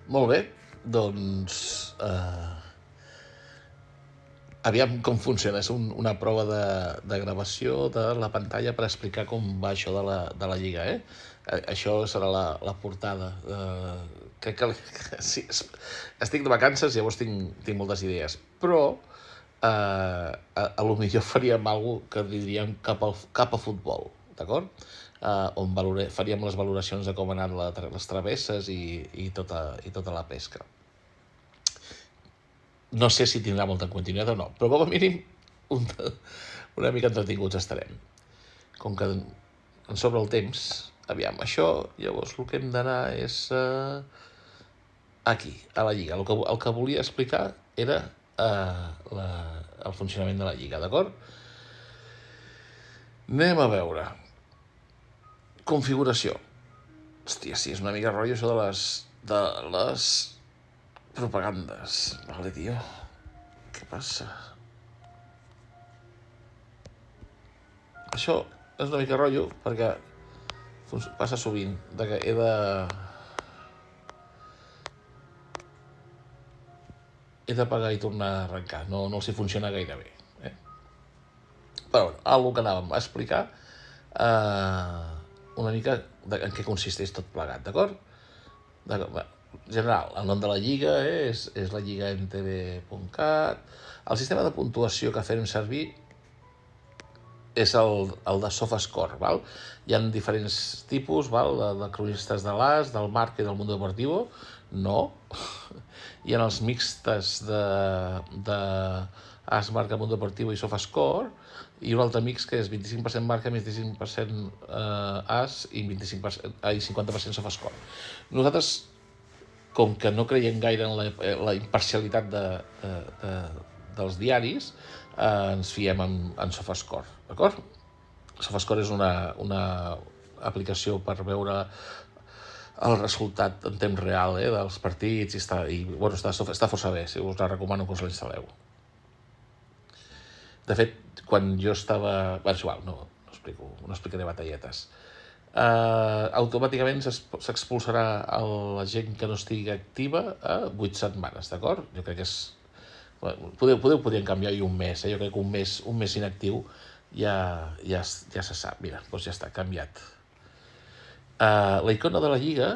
Molt bé, doncs aviam com funciona. És una prova de gravació de la pantalla per explicar com va això de la Lliga, Això serà la portada. Crec que sí, estic de vacances, llavors tinc moltes idees, però a lo millor faríem alguna que diríem cap a futbol, d'acord? On faríem les valoracions de com han anat les travesses i tota la pesca. No sé si tindrà molta continuïtat o no, però com a mínim una mica entretinguts estarem. Com que ens sobra el temps, aviam, això, llavors el que hem d'anar és aquí, a la Lliga. El que volia explicar era el funcionament de la Lliga, d'acord? Anem a veure. Configuració. Hòstia, sí, és una mica rotllo això de les propagandes. Vale, tio. Què passa? Això és una mica rotllo perquè passa sovint de que he de pagar i tornar a arrencar. No els hi funciona gaire bé. Però bueno, el que anàvem a explicar una mica en què consisteix tot plegat, d'acord? General, el nom de la lliga és la lliga mtb.cat. El sistema de puntuació que fem servir és el de SofaScore, val? Hi ha diferents tipus, val? De cronistes de l'AS, del Marca i del Mundo Deportivo. No. Hi ha els mixtes de AS, Marca, Mundo Deportivo i SofaScore, i un altre mix que és 25% Marca, 25% AS i 50% SofaScore. Nosaltres, com que no creiem gaire en la imparcialitat dels diaris, ens fiem en SofaScore, d'acord? SofaScore és una aplicació per veure el resultat en temps real dels partits i està força bé, si us la recomano que us l'instal·leu. De fet, quan jo estava... Bé, és igual, no explicaré batalletes. Automàticament s'expulsarà la gent que no estigui activa a 8 setmanes, d'acord? Jo crec que és... Podríem canviar un mes, Jo crec que un mes inactiu ja se sap. Mira, doncs ja està, canviat. La icona de la Lliga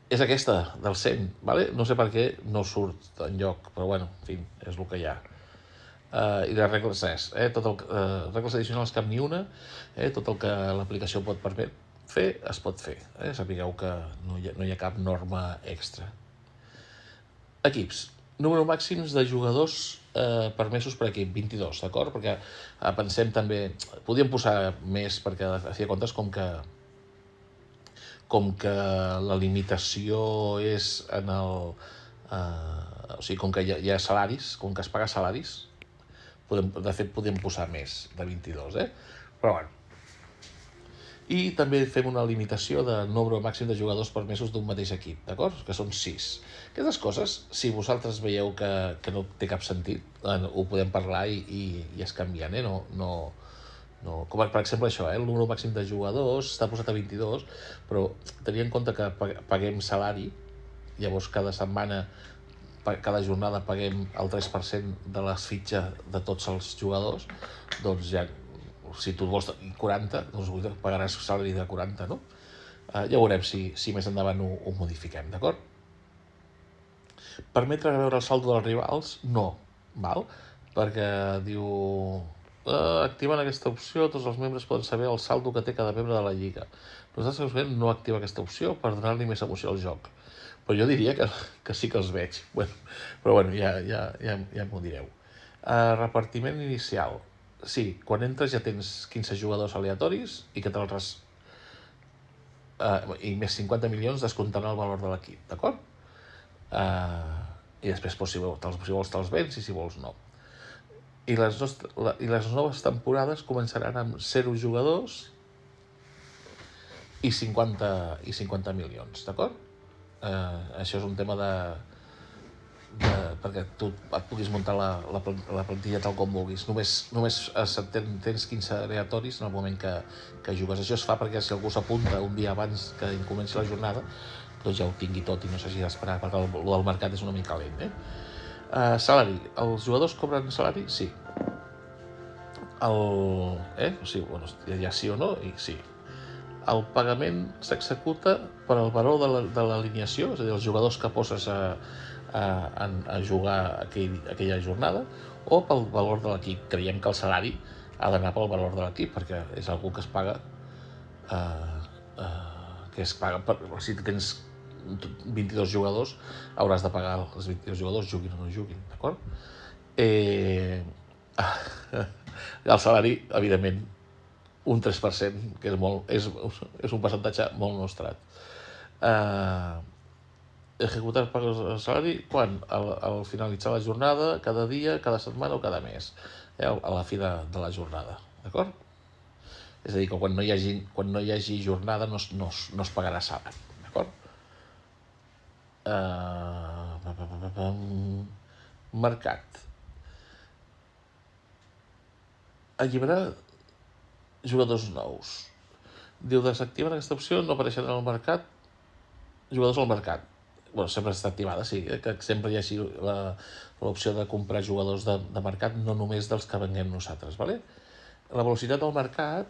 és aquesta, del 100, ¿vale? No sé per què no surt enlloc, però bueno, en fi, és el que hi ha. I les regles és, regles addicionals cap ni una, tot el que l'aplicació pot permet fer, es pot fer. Sapigueu que no hi ha cap norma extra. Equips. Número màxims de jugadors permesos per equip, 22, d'acord? Perquè pensem també... Podríem posar més perquè, a fi de comptes, com que la limitació és en el... o sigui, com que hi ha salaris, com que es paga salaris, de fet podem posar més de 22, Però bueno. I també fem una limitació de nombre màxim de jugadors permesos d'un mateix equip, d'acord? Que són 6. Aquestes coses, si vosaltres veieu que no té cap sentit, ho podem parlar i es canvien, No, com per exemple això, el número màxim de jugadors està posat a 22, però tenint en compte que paguem salari, llavors cada setmana, cada jornada paguem el 3% de les fitxes de tots els jugadors, doncs ja, si tu vols 40, doncs pagaràs salari de 40, no? Ja veurem si més endavant ho modifiquem, d'acord? Permetre veure el saldo dels rivals? No, val? Perquè diu... activant aquesta opció, tots els membres poden saber el saldo que té cada membre de la lliga. Nosaltres no activa aquesta opció per donar-li més emoció al joc. Però jo diria que sí que els veig. Però bueno, ja m'ho direu. Repartiment inicial. Sí, quan entres ja tens 15 jugadors aleatoris i que i més 50 milions descomptant el valor de l'equip, d'acord? I després, si vols te'ls vens i si vols no. I les noves temporades començaran amb 0 jugadors i 50 milions, d'acord? Això és un tema perquè tu et puguis muntar la plantilla tal com vulguis. Només tens 15 aleatoris en el moment que jugues. Això es fa perquè si algú s'apunta un dia abans que comenci la jornada, doncs ja ho tingui tot i no s'hagi d'esperar, perquè el mercat és una mica lent. Salari. Els jugadors cobren salari? Sí. O sigui, bueno, ja sí o no, i sí. El pagament s'executa per al valor de l'alineació, és a dir, els jugadors que poses a jugar aquella jornada, o pel valor de l'equip. Creiem que el salari ha d'anar pel valor de l'equip, perquè és algú que es paga si tens 22 jugadors, hauràs de pagar els 22 jugadors, juguin o no juguin, d'acord? El salari, evidentment, un 3%, que és un percentatge molt nostrat. Executar el salari quan? Al finalitzar la jornada, cada dia, cada setmana o cada mes, a la fi de la jornada, d'acord? És a dir, que quan no hi hagi jornada no es pagarà salari, d'acord? Mercat. Alliberar jugadors nous. Diu, desactivar aquesta opció, no apareixen al mercat jugadors al mercat. Bueno, sempre està activada, sí, que sempre hi hagi l'opció de comprar jugadors de mercat, no només dels que venguem nosaltres, ¿vale? La velocitat del mercat,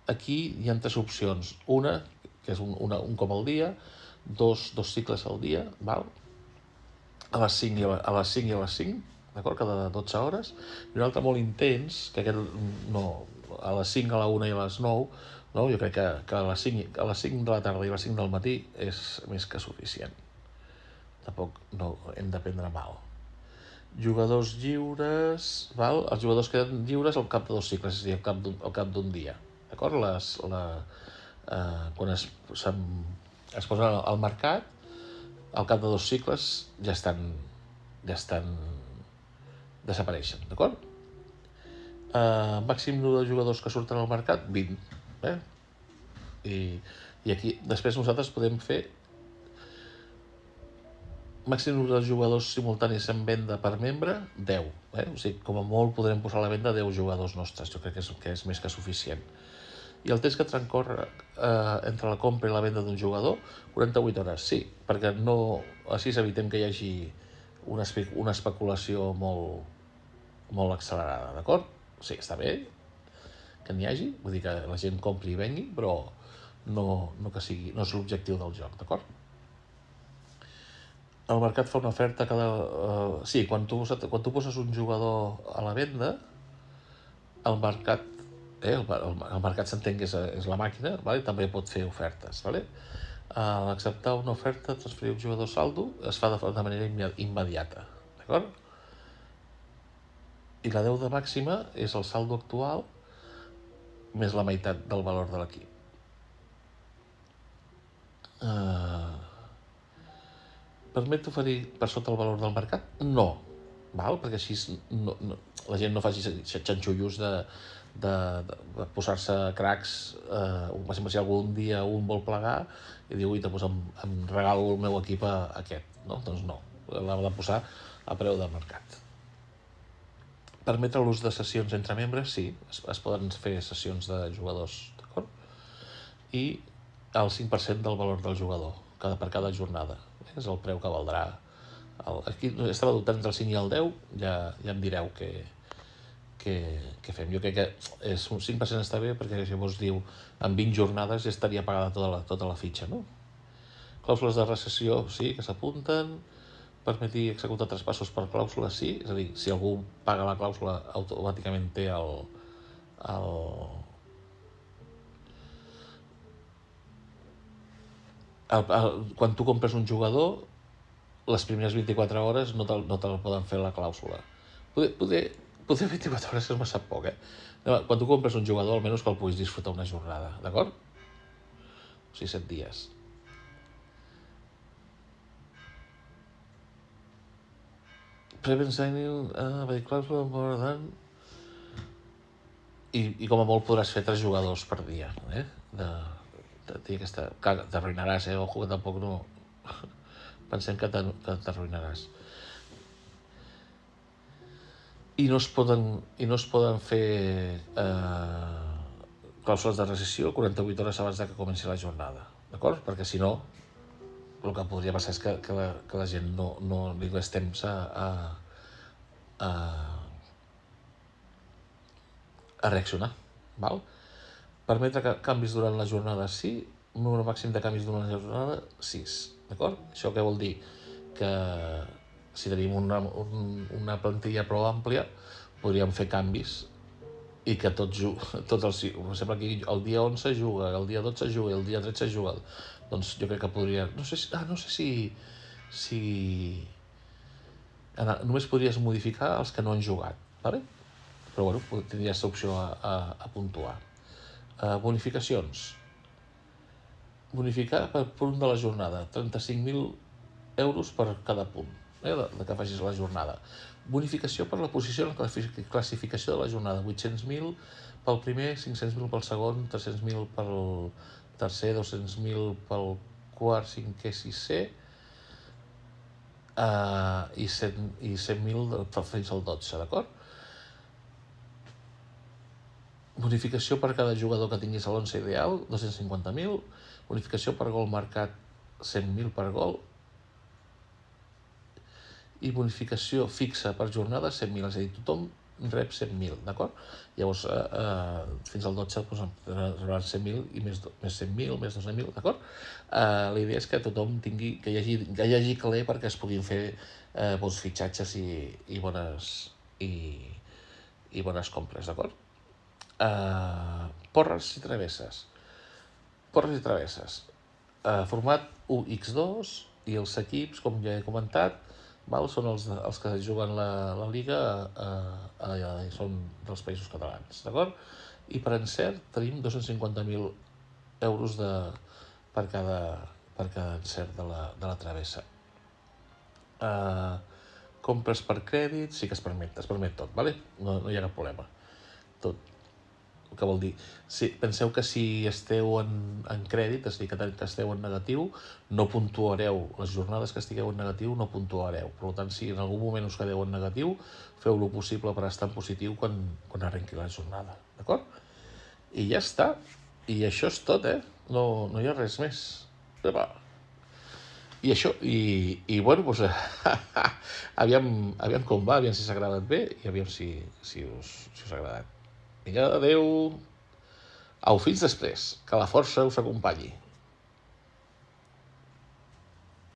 aquí hi ha 3 opcions. Una, que és un cop al dia, dos cicles al dia, val? A les 5 i a les 5, d'acord? Cada 12 hores. I un altre molt intens, que aquest no, a les 5, a la 1 i a les 9, no? Jo crec que a les 5 de la tarda i a les 5 del matí és més que suficient. Tampoc no hem de prendre mal. Jugadors lliures, val? Els jugadors queden lliures al cap de 2 cicles, és a dir, al cap d'un dia, d'acord? Quan es posen al mercat, al cap de 2 cicles ja estan desapareixen, d'acord? Màxim número de jugadors que surten al mercat, 20. I aquí després nosaltres podem fer màxim número de jugadors simultanis en venda per membre, 10. O sigui, com a molt podrem posar a la venda 10 jugadors nostres, jo crec que és més que suficient. I el temps que transcorre entre la compra i la venda d'un jugador, 48 hores, sí, perquè així evitem que hi hagi una especulació molt accelerada, d'acord? Sí, està bé que n'hi hagi, vull dir que la gent compri i vengui, però no és l'objectiu del joc, d'acord? El mercat fa una oferta sí, quan tu poses un jugador a la venda, el mercat s'entén que és la màquina, vale? També pot fer ofertes, vale? A l'acceptar una oferta, transferir un jugador saldo es fa de manera immediata, d'acord? I la 10 de màxima és el saldo actual més la meitat del valor de l'equip. Permet oferir per sota el valor del mercat? No, val? Perquè així la gent no faci xanxullos de posar-se cracs. Si algun dia un vol plegar i diu, doncs em regalo el meu equip a aquest, no? Doncs no, l'ha de posar a preu de mercat. Permetre l'ús de sessions entre membres, sí, es poden fer sessions de jugadors, d'acord? I el 5% del valor del jugador per cada jornada, és el preu que valdrà. Aquí estava dubtant entre el 5 i el 10, ja em direu què fem. Jo crec que un 5% està bé, perquè si vos diu en 20 jornades ja estaria pagada tota la fitxa, no? Clàusules de recessió, sí, que s'apunten. Permetir executar traspassos per clàusula, sí, és a dir, si algú paga la clàusula automàticament té quan tu compres un jugador, les primeres 24 hores no te'l poden fer la clàusula. Poder 24 hores és massa poc, Quan tu compres un jugador, almenys que el puguis disfrutar una jornada, d'acord? O sigui, 7 dies. Prevent signing, by clàusula, more than... I com a molt podràs fer 3 jugadors per dia, t'arruïnaràs, ojo, que tampoc no... Pensem que t'arruïnaràs. I no es poden fer clàusules de rescissió 48 hores abans que comenci la jornada, d'acord? Perquè si no, el que podria passar és que la gent no li donés temps a reaccionar. Val? Permetre canvis durant la jornada, sí. Un número màxim de canvis durant la jornada, 6. D'acord? Això què vol dir? Que si tenim una plantilla prou àmplia, podríem fer canvis i que tots els... Sembla que el dia 11 juga, el dia 12 juga, el dia 13 juga. Doncs jo crec que podria... No sé si només podries modificar els que no han jugat, ¿vale? Però bueno, tindries l'opció a puntuar. Bonificacions. Bonificar per punt de la jornada, 35.000 euros per cada punt de que facis la jornada. Bonificació per la posició en la classificació de la jornada, 800.000 pel primer, 500.000 pel segon, 300.000 pel tercer, 200.000 pel quart, cinquè, sisè, i 100.000 fins al 12, d'acord? Bonificació per cada jugador que tinguis a l'11 ideal, 250.000. Bonificació per gol marcat, 100.000 per gol. I bonificació fixa per jornada, 100.000. És a dir, tothom rep 100.000, d'acord? Llavors, fins al 12 rebran 100.000 i més 100.000, més 200.000, d'acord? La idea és que tothom tingui, que hi hagi caler perquè es puguin fer bons fitxatges i bones compres, d'acord? Porres i travesses. Format 1x2 i els equips, com ja he comentat, són els que juguen la Lliga, són dels Països Catalans, d'acord? I per encert tenim 250.000 euros per cada encert de la travessa. Compres per crèdit, sí que es permet tot, ¿vale? No hi ha cap problema. Tot. Què vol dir? Penseu que si esteu en crèdit, és a dir, que esteu en negatiu, no puntuareu. Les jornades que estigueu en negatiu no puntuareu. Per tant, si en algun moment us quedeu en negatiu, feu el possible per estar en positiu quan arrenqui la jornada. D'acord? I ja està. I això és tot, No hi ha res més. I això, i bueno, doncs, aviam com va, aviam si s'ha agradat bé i aviam si us ha agradat. Vinga, adeu. Au, fins després. Que la força us acompanyi.